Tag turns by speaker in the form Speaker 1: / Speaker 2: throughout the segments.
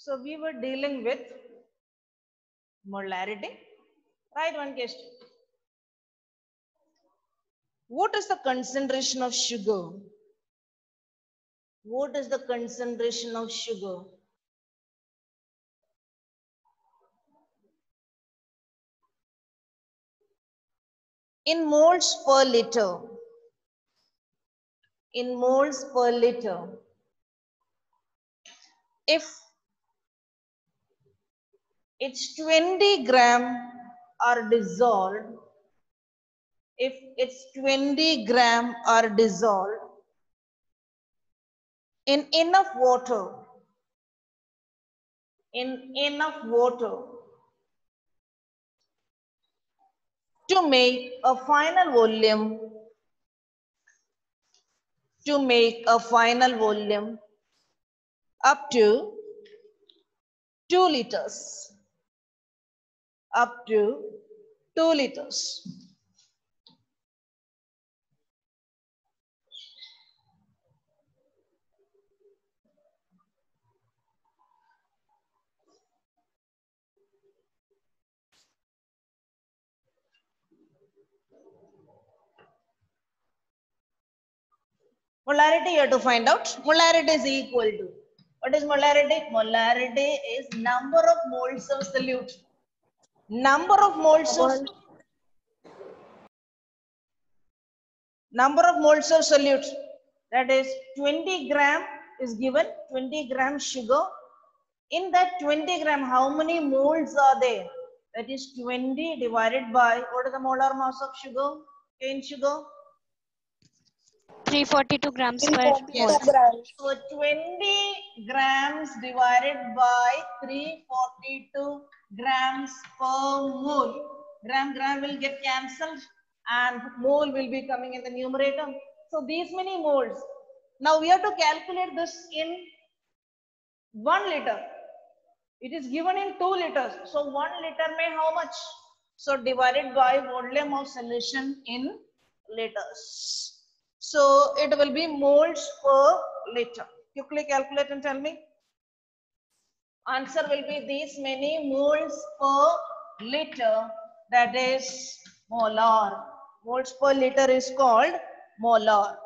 Speaker 1: So we were dealing with molarity. Right, one question. What is the concentration of sugar? What is the concentration of sugar? In moles per liter. In moles per liter. If it's 20 gram are dissolved, if it's 20 gram are dissolved in enough water, to make a final volume, up to 2 liters, up to 2 liters. Molarity you have to find out. Molarity is equal to, what is molarity? Molarity is number of moles of solute. Number of moles of solute, that is 20 gram is given, 20 gram sugar. In that 20 gram, how many moles are there? That is 20 divided by, what is the molar mass of sugar? Cane sugar?
Speaker 2: 342 grams per mole.
Speaker 1: So 20 grams divided by 342 grams per mole. Gram will get cancelled and mole will be coming in the numerator. So these many moles. Now we have to calculate this in 1 liter. It is given in 2 liters. So 1 liter may how much? So divided by volume of solution in liters. So it will be moles per liter. Quickly calculate and tell me. Answer will be these many moles per liter, that is molar. Moles per liter is called molar.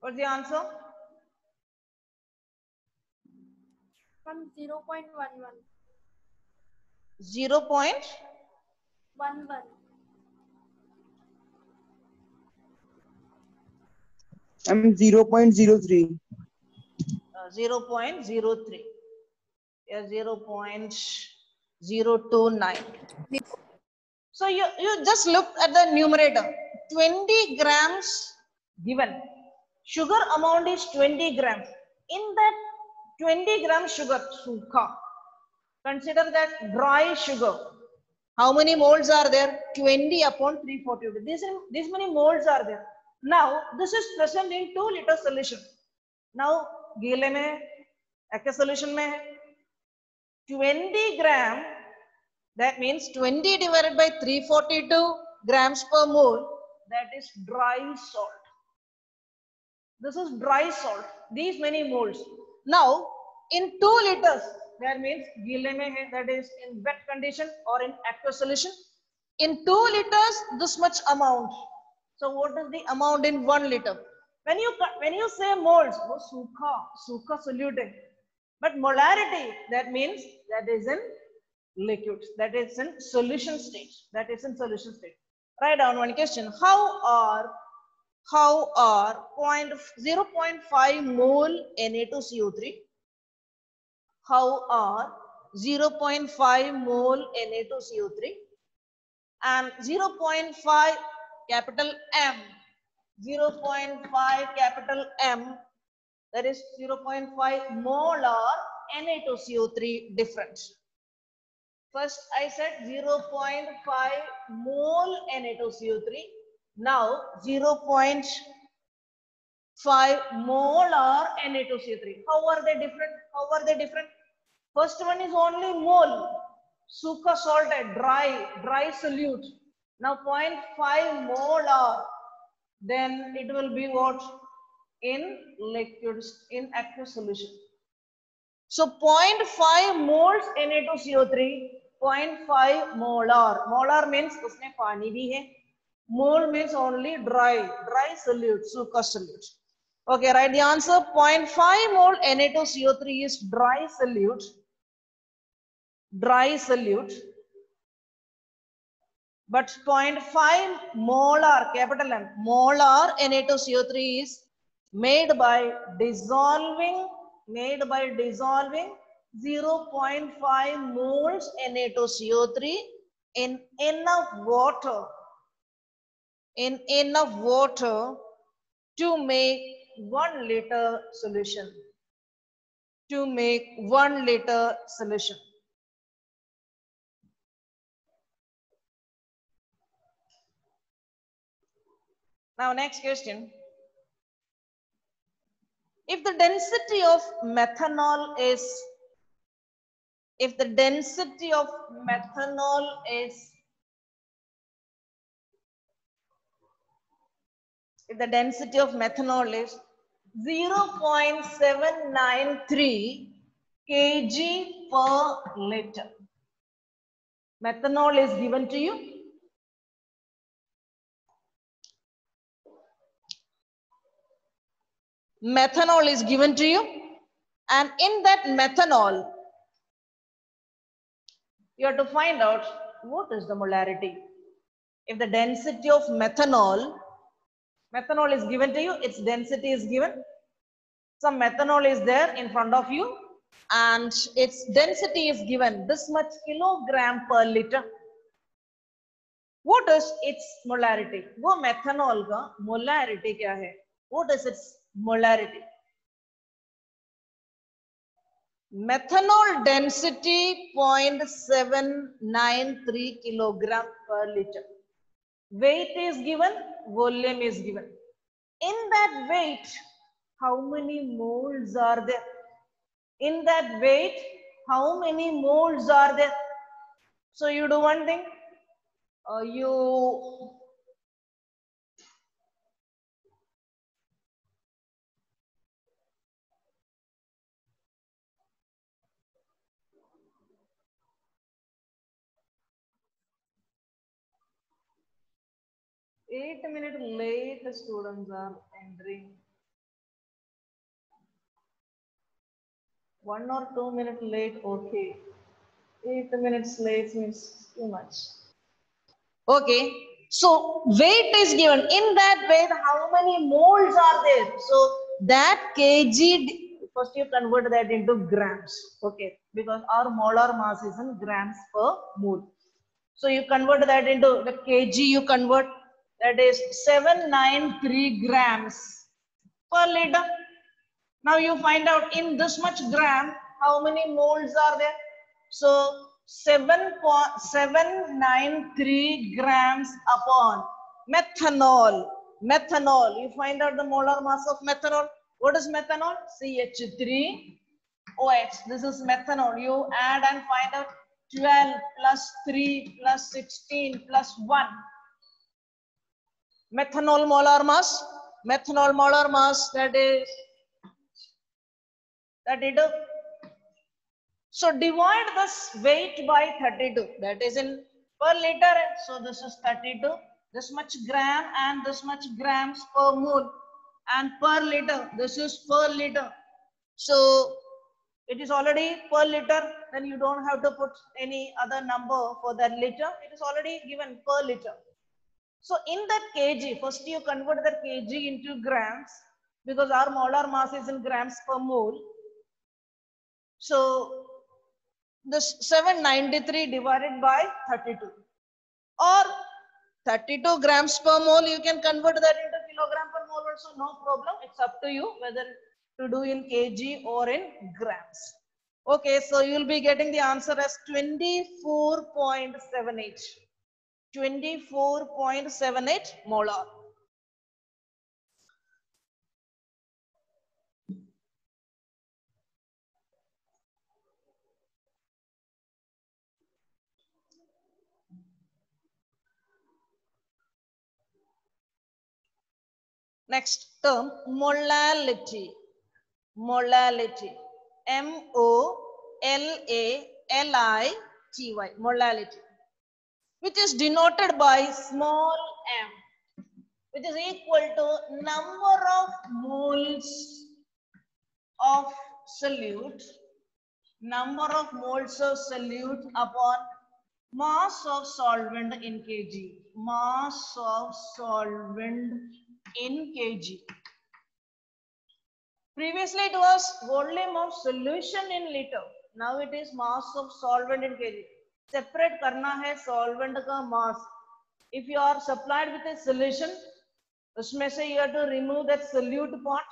Speaker 1: What's the answer?
Speaker 3: 0.11.
Speaker 1: 0.11.
Speaker 4: 0.03.
Speaker 1: 0.03. Yeah, 0.029. So you just look at the numerator. 20 grams given. Sugar amount is 20 grams. In that 20 gram sugar, sukha. Consider that dry sugar. How many moles are there? 20 upon 342. These many moles are there. Now, this is present in 2 liter solution. Now, गीले में aqueous solution में 20 gram, that means 20 divided by 342 grams per mole, that is dry salt. This is dry salt, these many moles. Now, in 2 liters, that means गीले में है, that is in wet condition or in aqueous solution. In 2 liters, this much amount. So what is the amount in 1 liter? When you say moles, वो सूखा solute है. But molarity, that means that is in liquids, that is in solution state. Write down one question. How are 0.5 mole Na2CO3? How are 0.5 mole Na2CO3 and 0.5 capital M, 0.5 capital M That is 0.5 molar Na2CO3 difference. First I said 0.5 mole Na2CO3. Now 0.5 molar Na2CO3. How are they different? How are they different? First one is only mole, sukha salted, dry solute. Now 0.5 molar, then it will be what? In liquids, in aqueous solution. So 0.5 moles Na2CO3, 0.5 molar. Molar means उसमें पानी भी है. Mole means only dry solute, sukha solute. Okay, write the answer. 0.5 mole Na2CO3 is dry solute. But 0.5 molar, capital M, molar Na2CO3 is made by dissolving 0.5 moles Na2CO3 in enough water to make 1 liter solution. Now next question. If the density of methanol is 0.793 kg per liter. Methanol is given to you. Methanol is given to you, and in that methanol, you have to find out what is the molarity. If the density of methanol is given to you, its density is given. Some methanol is there in front of you, and its density is given this much kilogram per liter. What is its molarity? वो methanol का molarity क्या है? What is its molarity? Methanol density 0.793 kilogram per liter. Weight is given, volume is given. In that weight, how many moles are there? In that weight, how many moles are there? So you do one thing. You 8 minutes late students are entering. 1 or 2 minutes late, okay. 8 minutes late means too much. Okay, so weight is given. In that weight, how many moles are there? So that kg, first you convert that into grams, okay, because our molar mass is in grams per mole. So you convert that into the kg, you convert, that is 793 grams per liter. Now you find out in this much gram, how many moles are there? So 7.793 grams upon methanol. Methanol, you find out the molar mass of methanol. What is methanol? CH3OH. This is methanol. You add and find out 12 plus 3 plus 16 plus 1. Methanol molar mass. Methanol molar mass, that is 32. So divide this weight by 32. That is in per liter. So this is 32. This much gram and this much grams per mole. And per liter, this is per liter. So it is already per liter. Then you don't have to put any other number for that liter. It is already given per liter. So in that kg, first you convert that kg into grams, because our molar mass is in grams per mole. So this 793 divided by 32, or 32 grams per mole, you can convert that into kilogram per mole also, no problem. It's up to you whether to do in kg or in grams. Okay, so you'll be getting the answer as 24.78. 24.78 molar. Next term, molality. Molality. M-O-L-A-L-I-T-Y. Molality. Which is denoted by small m, which is equal to number of moles of solute, number of moles of solute upon mass of solvent in kg. Mass of solvent in kg. Previously it was volume of solution in liter. Now it is mass of solvent in kg. Separate karna hai solvent ka mass. If you are supplied with a solution, usme se you have to remove that solute part,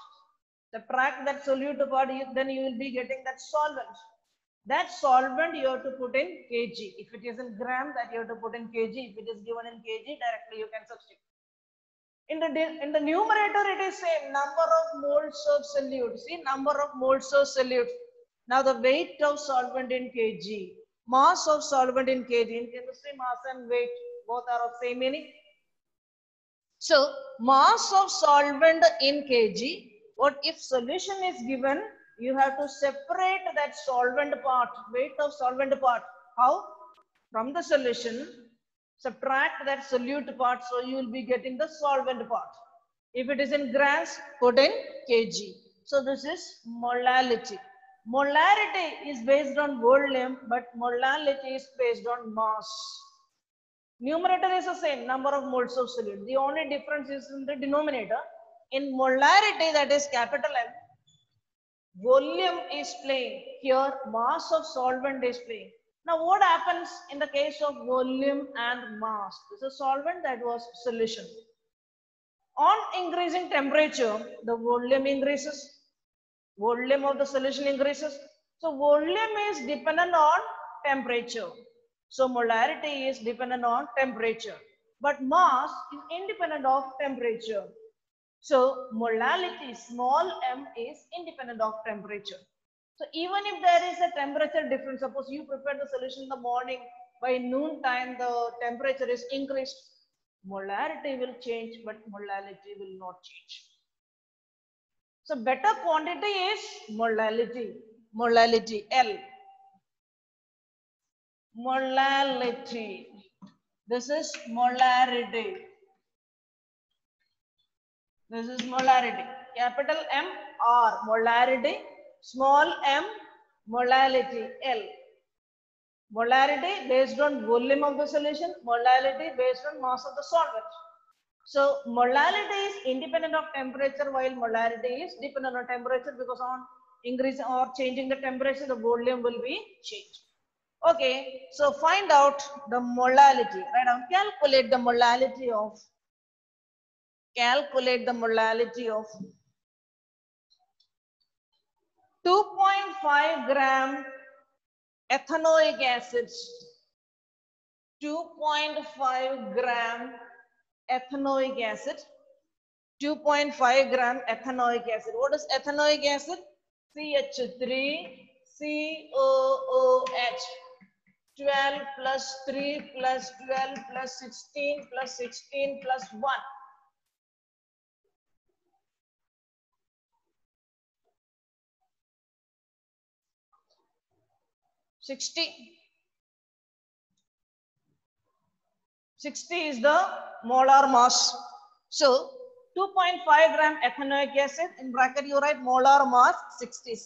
Speaker 1: subtract that solute part, then you will be getting that solvent. That solvent you have to put in kg. If it is in gram, that you have to put in kg. If it is given in kg, directly you can substitute. In the numerator, it is same number of moles of solute. See, number of moles of solute. Now the weight of solvent in kg, mass of solvent in kg. In chemistry, mass and weight both are of same meaning. So mass of solvent in kg. What if solution is given? You have to separate that solvent part, weight of solvent part. How? From the solution. Subtract that solute part, so you will be getting the solvent part. If it is in grams, put in kg. So this is molality. Molarity is based on volume, but molality is based on mass. Numerator is the same, number of moles of solute. The only difference is in the denominator. In molarity, that is capital M, volume is playing. Here, mass of solvent is playing. Now, what happens in the case of volume and mass? This is solvent, that was solution. On increasing temperature, the volume increases. Volume of the solution increases. So, volume is dependent on temperature. So, molarity is dependent on temperature. But mass is independent of temperature. So, molality, small m, is independent of temperature. So even if there is a temperature difference, suppose you prepare the solution in the morning, by noon time the temperature is increased, molarity will change, but molality will not change. So better quantity is molality, molality L. Molality. This is molarity. This is molarity. Capital M, R, molarity. Small m, molality L. Molarity based on volume of the solution, molality based on mass of the solvent. So molality is independent of temperature, while molarity is dependent on temperature, because on increasing or changing the temperature, the volume will be changed. Okay, so find out the molality. Right now, calculate the molality of 2.5 gram ethanoic acid. 2.5 gram ethanoic acid. 2.5 gram ethanoic acid. What is ethanoic acid? CH3COOH. 12 plus 3 plus 12 plus 16 plus 16 plus 1. 60 is the molar mass. So 2.5 gram ethanoic acid, in bracket you write molar mass 60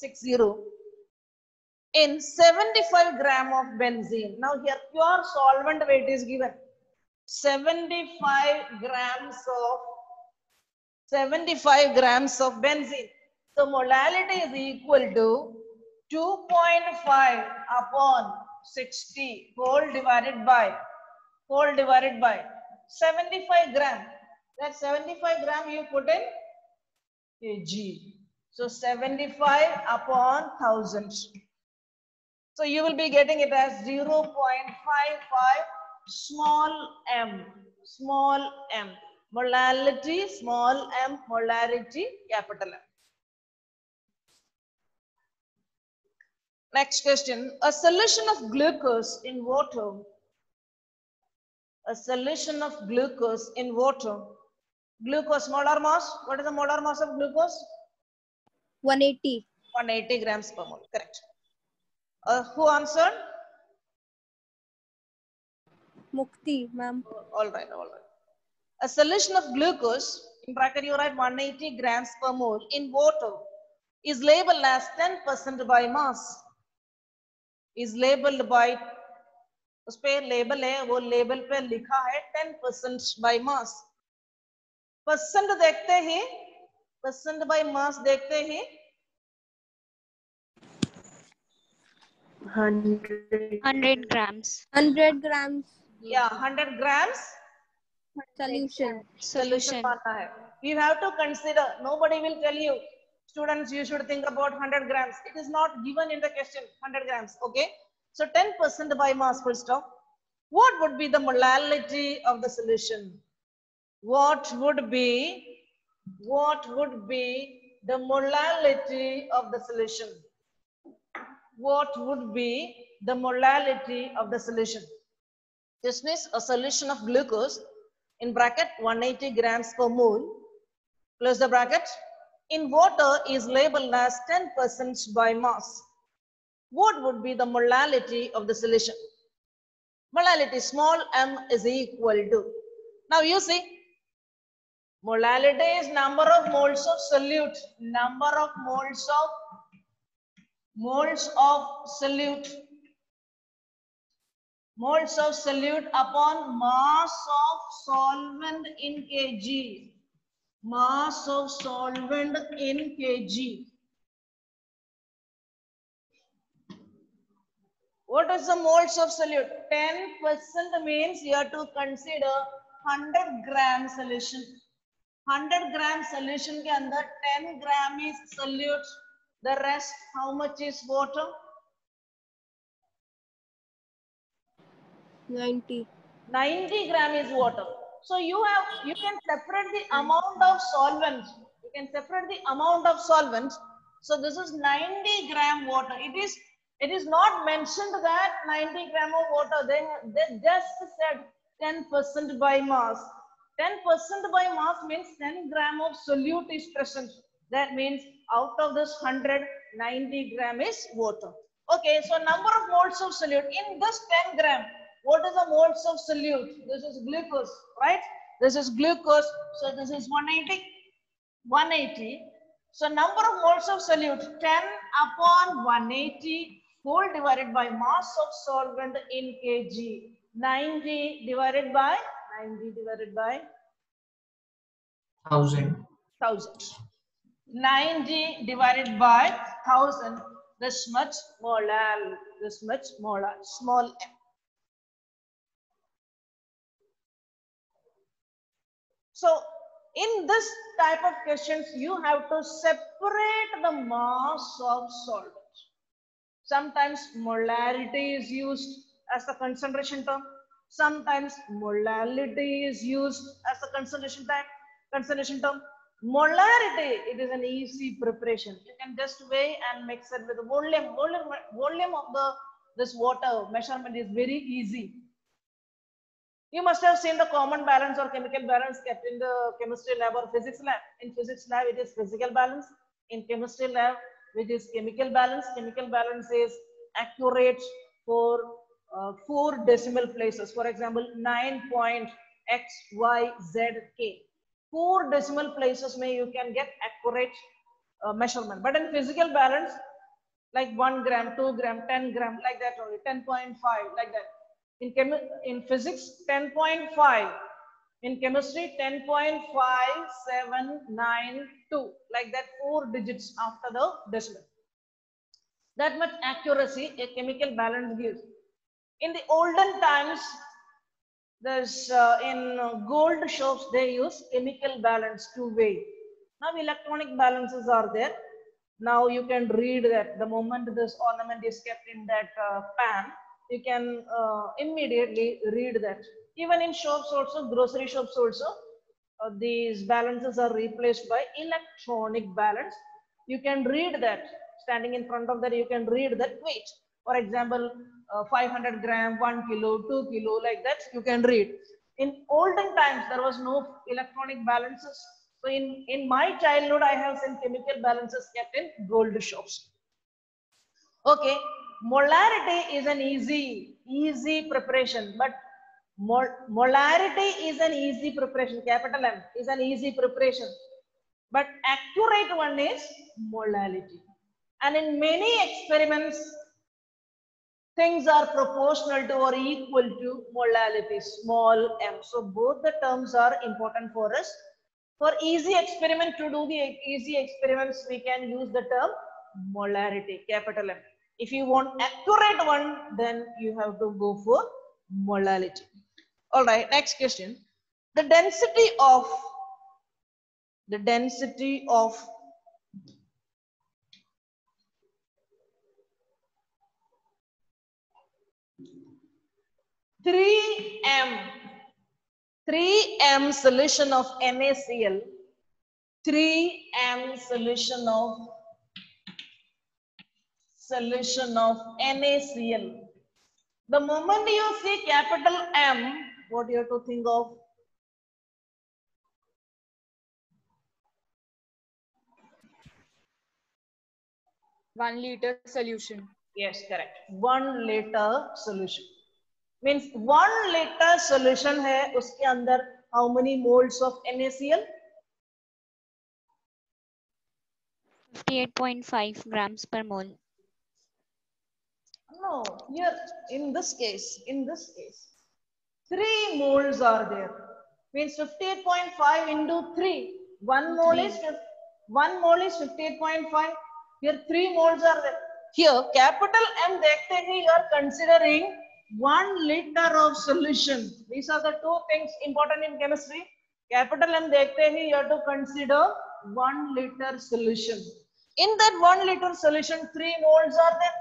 Speaker 1: in 75 gram of benzene. Now here pure solvent weight is given. 75 grams of benzene. So molality is equal to 2.5 upon 60 whole divided by 75 gram. That 75 gram you put in kg. So 75 upon 1000. So you will be getting it as 0.55 small m, small m. Molality, small m, molarity, capital M. Next question. A solution of glucose in water. A solution of glucose in water. Glucose molar mass. What is the molar mass of glucose?
Speaker 3: 180.
Speaker 1: 180 grams per mole. Correct. Who answered?
Speaker 3: Mukti, ma'am.
Speaker 1: All right, all right. A solution of glucose, in bracket you write 180 grams per mole in water, is labeled as 10% by mass. Is labeled by, उस पे label है, वो label पे लिखा है 10% by mass. Percent देखते ही, percent by mass देखते ही
Speaker 2: 100 grams.
Speaker 3: 100 grams.
Speaker 1: Yeah, 100 grams
Speaker 3: Solution.
Speaker 2: Solution.
Speaker 1: मानना है. You have to consider, nobody will tell you, students, you should think about 100 grams. It is not given in the question, 100 grams, okay? So 10% by mass, full stop. What would be the molality of the solution? What would be the molality of the solution? What would be the molality of the solution? This means a solution of glucose in bracket 180 grams per mole, close the bracket, in water is labeled as 10% by mass. What would be the molality of the solution? Molality, small m is equal to. Now you see, molality is number of moles of solute, number of moles of solute. Moles of solute upon mass of solvent in kg. Mass of solvent in kg. What is the moles of solute? 10% means you have to consider 100 gram solution. 100 gram solution के अंदर 10 gram is solute. The rest, how much is water?
Speaker 3: 90.
Speaker 1: 90 gram is water. So you can separate the amount of solvent. You can separate the amount of solvent. So this is 90 gram water. It is not mentioned that 90 gram of water. They just said 10% by mass. 10% by mass means 10 gram of solute is present. That means out of this 100, 90 gram is water. Okay, so number of moles of solute in this 10 gram. What is the moles of solute? This is glucose, right? This is glucose. So this is 180. 180. So number of moles of solute 10 upon 180 whole divided by mass of solvent in kg. 90 divided by
Speaker 4: 1000.
Speaker 1: 90 divided by 1000. This much molar. This much molar. Small m. So in this type of questions, you have to separate the mass of solvent. Sometimes molarity is used as a concentration term. Sometimes molality is used as a concentration term. Molarity, it is an easy preparation. You can just weigh and mix it with the volume. Volume of this water measurement is very easy. You must have seen the common balance or chemical balance kept in the chemistry lab or physics lab. In physics lab, it is physical balance. In chemistry lab, which is chemical balance. Chemical balance is accurate for 4 decimal places. For example, 9.xyzk. 4 decimal places may you can get accurate measurement. But in physical balance, like 1 gram, 2 gram, 10 gram, like that only, 10.5, like that. In physics, 10.5. In chemistry, 10.5792. Like that, 4 digits after the decimal. That much accuracy a chemical balance gives. In the olden times, there's in gold shops, they use chemical balance to weigh. Now electronic balances are there. Now you can read that the moment this ornament is kept in that pan, you can immediately read that. Even in shops also, grocery shops also, these balances are replaced by electronic balance. You can read that. Standing in front of that, you can read that weight. For example, 500 gram, 1 kilo, 2 kilo, like that, you can read. In olden times, there was no electronic balances. So in my childhood, I have seen chemical balances kept in gold shops. Okay, molarity is an easy preparation, but molarity is an easy preparation, capital M is an easy preparation, but accurate one is molality. And in many experiments, things are proportional to or equal to molality, small m. So both the terms are important for us. For easy experiment, to do the easy experiments, we can use the term molarity, capital M. If you want accurate one, then you have to go for molality. All right, next question. The density of 3M solution of NaCl, 3M solution of NaCl. The moment you see capital M, what you have to think of?
Speaker 5: One liter solution.
Speaker 1: Yes, correct. 1 liter solution. Means 1 liter solution है, उसके अंदर how many moles of NaCl?
Speaker 2: 58.5 grams per mole.
Speaker 1: No, here in this case, 3 moles are there. Means 58.5 into 3. 1 mole is 58.5. Here 3 moles are there. Here capital M देखते हैं, you are considering 1 liter of solution. These are the two things important in chemistry. Capital M देखते हैं, you have to consider 1 liter solution. In that 1 liter solution, 3 moles are there.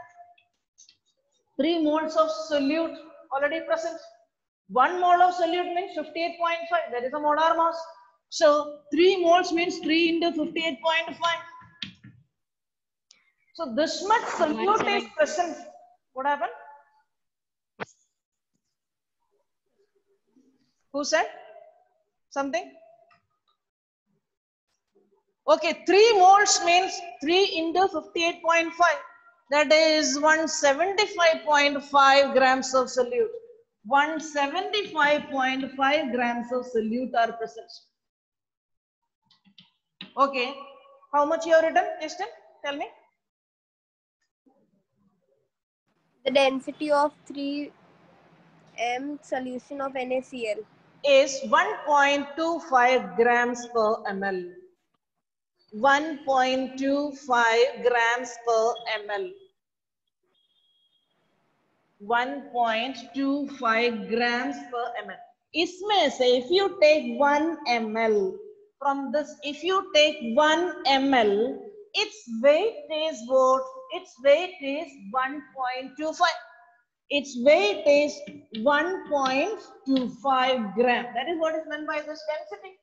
Speaker 1: 3 moles of solute already present. 1 mole of solute means 58.5. That is a molar mass. So 3 moles means 3 into 58.5. So this much solute is present. What happened? Who said something? Okay, 3 moles means 3 into 58.5. That is 175.5 grams of solute. 175.5 grams of solute are present. Okay, how much you have written, Kristen? Tell me.
Speaker 3: The density of 3M solution of NaCl
Speaker 1: is 1.25 grams per ml. 1.25 grams per ml. 1.25 grams per ml. इसमें से if you take 1 ml from this, if you take 1 ml, its weight is what? Its weight is 1.25. Its weight is 1.25 gram. That is what is meant by this density.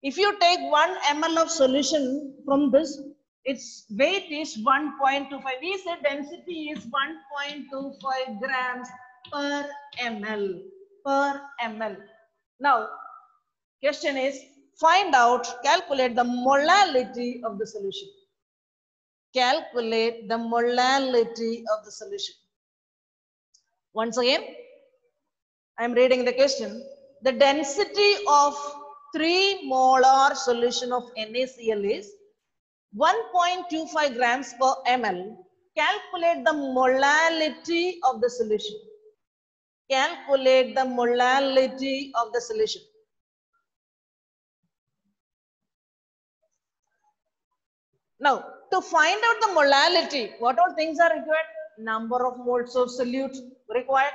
Speaker 1: If you take 1 ml of solution from this, its weight is 1.25. We say density is 1.25 grams per ml. Now, question is, find out, calculate the molality of the solution. Calculate the molality of the solution. Once again, I am reading the question. The density of 3 molar solution of NaCl is 1.25 grams per ml. Calculate the molality of the solution. Calculate the molality of the solution. Now, to find out the molality, what all things are required? Number of moles of solute required.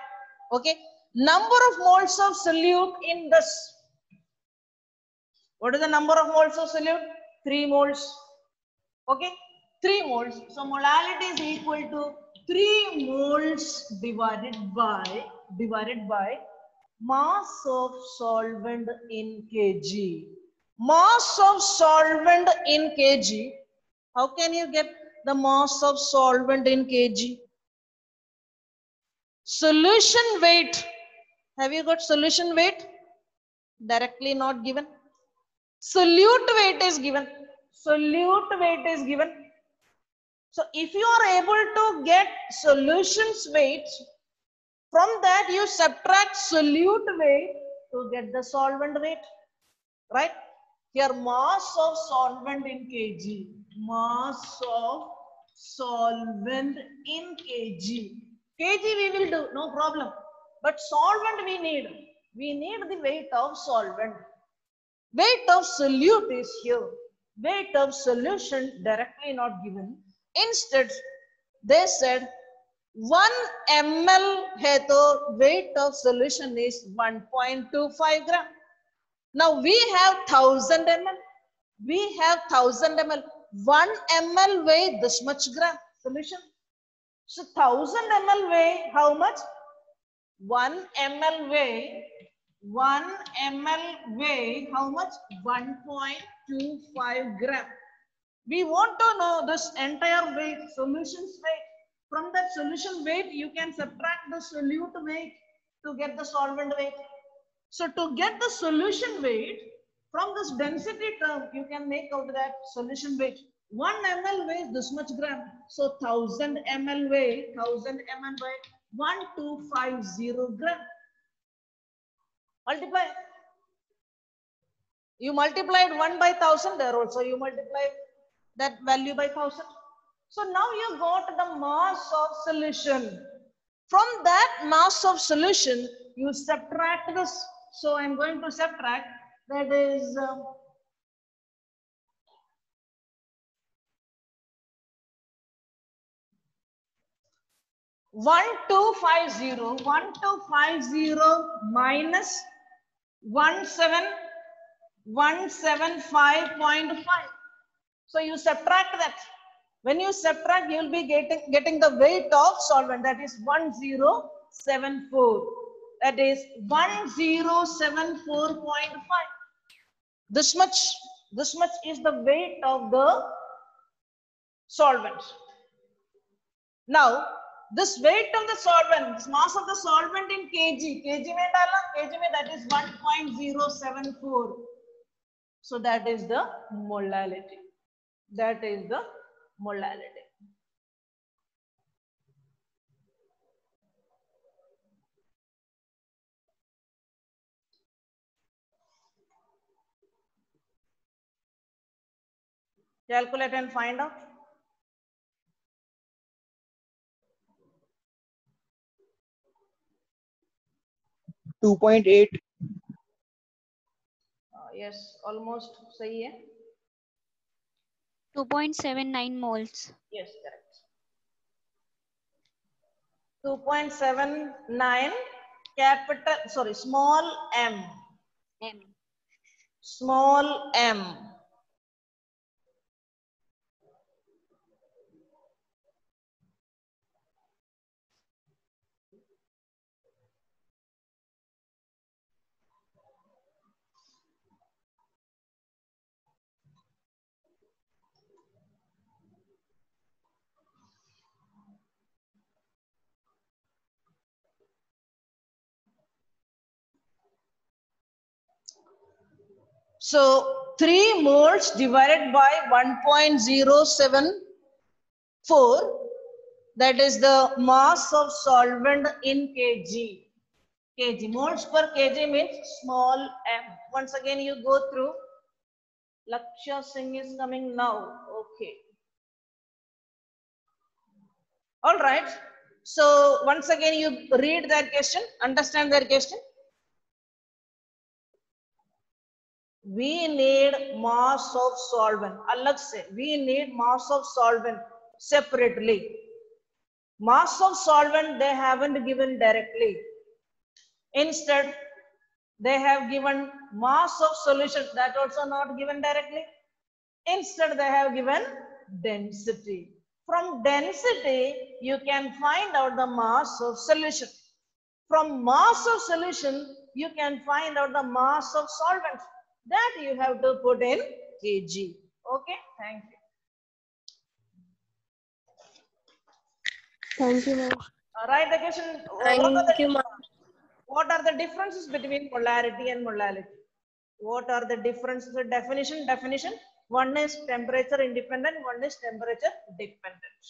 Speaker 1: Okay. Number of moles of solute in this. What is the number of moles of solute? 3 moles. Okay. 3 moles. So molality is equal to 3 moles divided by mass of solvent in kg. Mass of solvent in kg. How can you get the mass of solvent in kg? Solution weight. Have you got solution weight? Directly not given. Solute weight is given. Solute weight is given. So if you are able to get solutions weight, from that you subtract solute weight to get the solvent weight. Right? Here mass of solvent in kg. Mass of solvent in kg. Kg we will do, no problem. But solvent we need. We need the weight of solvent. Weight of solute is here. Weight of solution directly not given. Instead, they said 1 ml है तो weight of solution is 1.25 gram. Now we have 1000 ml. We have 1000 ml. 1 ml weigh this much gram solution. So 1000 ml weigh how much? 1 ml weigh 1 ml weigh how much? 1.25 gram. We want to know this entire weight, solutions weight. From that solution weight, you can subtract the solute weight to get the solvent weight. So to get the solution weight, from this density term, you can make out that solution weight. 1 ml weighs this much gram. So 1000 ml weigh 1250 gram. Multiply. You multiplied 1 by 1000 there also. You multiply that value by 1000. So now you got the mass of solution. From that mass of solution, you subtract this. So I am going to subtract, that is 1250 minus 175.5. So you subtract that. When you subtract, you will be getting the weight of solvent, that is 1074. That is 1074.5. This much is the weight of the solvent. Now, this weight of the solvent, this mass of the solvent in kg, kg mein dala, kg mein that is 1.074. So that is the molality. That is the molality. Calculate and find out.
Speaker 6: .8.
Speaker 1: Yes, almost sahi hai.
Speaker 2: 2.79 moles.
Speaker 1: Yes, correct. 2.79 small m.
Speaker 2: M.
Speaker 1: Small m. So 3 moles divided by 1.074, that is the mass of solvent in kg. Kg, moles per kg means small m. Once again you go through. Lakshya Singh is coming now. Okay. All right. So once again you read that question, understand that question. We need mass of solvent. Alag se, we need mass of solvent separately. Mass of solvent they haven't given directly. Instead, they have given mass of solution, that also not given directly. Instead, they have given density. From density, you can find out the mass of solution. From mass of solution, you can find out the mass of solvent. That you have to put in kg. Okay, thank you.
Speaker 3: Thank you, ma'am.
Speaker 1: Write the question.
Speaker 3: Thank you, ma'am.
Speaker 1: What are the differences between molarity and molality? What are the differences? The definition. One is temperature independent, one is temperature dependent.